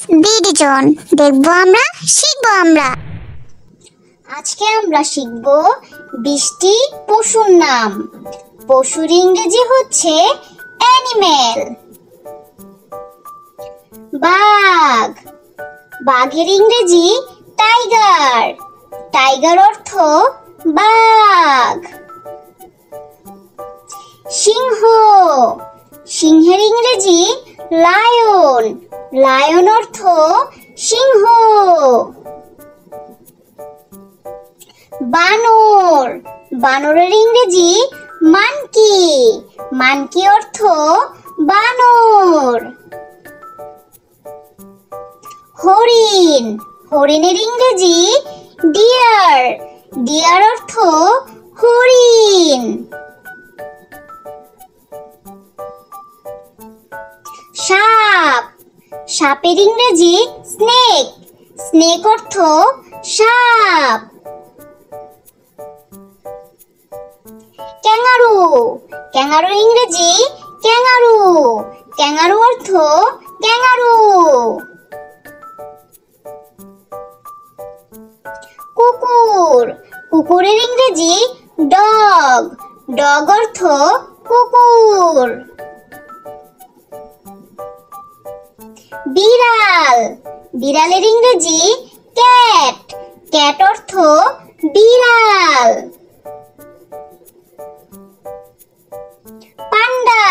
বিডিজন দেখবো আমরা, শিখবো আমরা। আজকে আমরা শিখব 20টি পশুর নাম। পশুর ইংরেজি হচ্ছে অ্যানিমেল। বাঘ, বাঘের ইংরেজি টাইগার। টাইগার অর্থ বাঘ। সিংহ, সিংহের ইংরেজি লায়ন। লায়ন অর্থ সিংহ। বানর, বানরের ইংরেজি মানকি। মানকি অর্থ বানর। হরিণ, হরিণের ইংরেজি ডিয়ার। ডিয়ার অর্থ হরিণ। সাপ, সাপের ইংরেজি স্নেক। স্নেক অর্থ সাপ। ক্যাঙ্গারু, ক্যাঙ্গারুর ইংরেজি ক্যাঙ্গারু। ক্যাঙ্গারু অর্থ ক্যাঙ্গারু। কুকুর, কুকুরের ইংরেজি ডগ। ডগ অর্থ কুকুর। বিড়াল, বিড়ালের ইংরেজি ক্যাট। ক্যাট অর্থ বিড়াল। পান্ডা,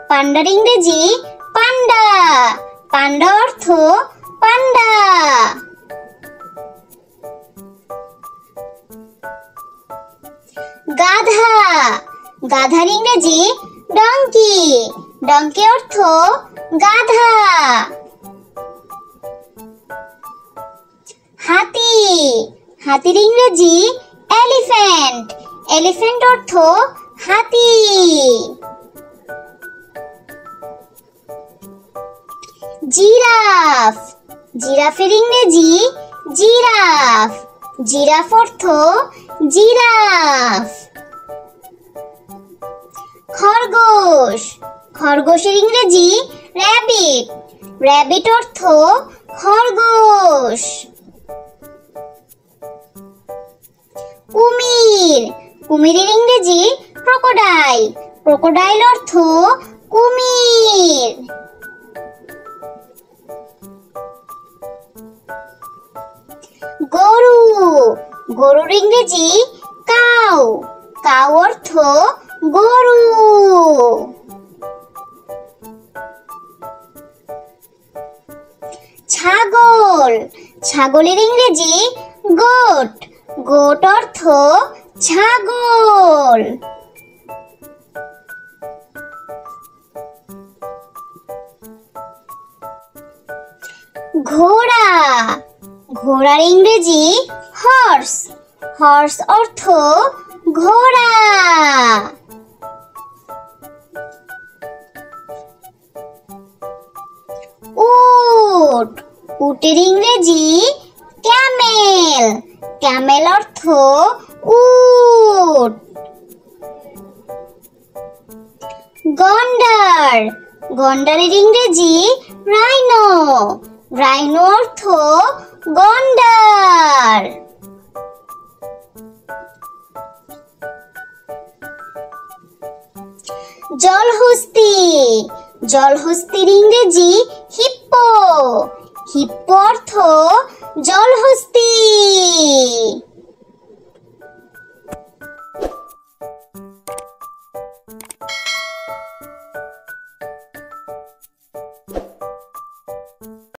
পান্ডার ইংরেজি পান্ডা। পান্ডা অর্থ পান্ডা। গাধা, গাধার ইংরেজি ডঙ্কি। ডঙ্কি অর্থ গাধা। হাতি, হাতির ইংরেজি এলিফ্যান্ট। এলিফ্যান্ট অর্থ হাতি। জিরাফ, জিরাফের ইংরেজি জিরাফ। জিরাফ অর্থ জিরাফ। খরগোশ, খরগোশের ইংরেজি র‍্যাবিট। র‍্যাবিট অর্থ খরগোশ। কুমির, কুমিরের ইংরেজি ক্রোকোডাইল। ক্রোকোডাইল অর্থ কুমির। গরু, গরুর ইংরেজি কাউ। কাউ অর্থ গরু। ছাগল, ছাগলের ইংরেজি গোট। গোট অর্থ ছাগল। ঘোড়া, ঘোড়ার ইংরেজি হর্স। হর্স অর্থ ঘোড়া। উট, উটের ইংরেজি ক্যামেল। ক্যামেল অর্থ উট। গন্ডার, গন্ডারের ইংরেজি রাইনো। রাইনো অর্থ গন্ডার। জলহস্তী, জলহস্তির ইংরেজি হিপ্পো। হিপ্পো অর্থ জলহস্তী।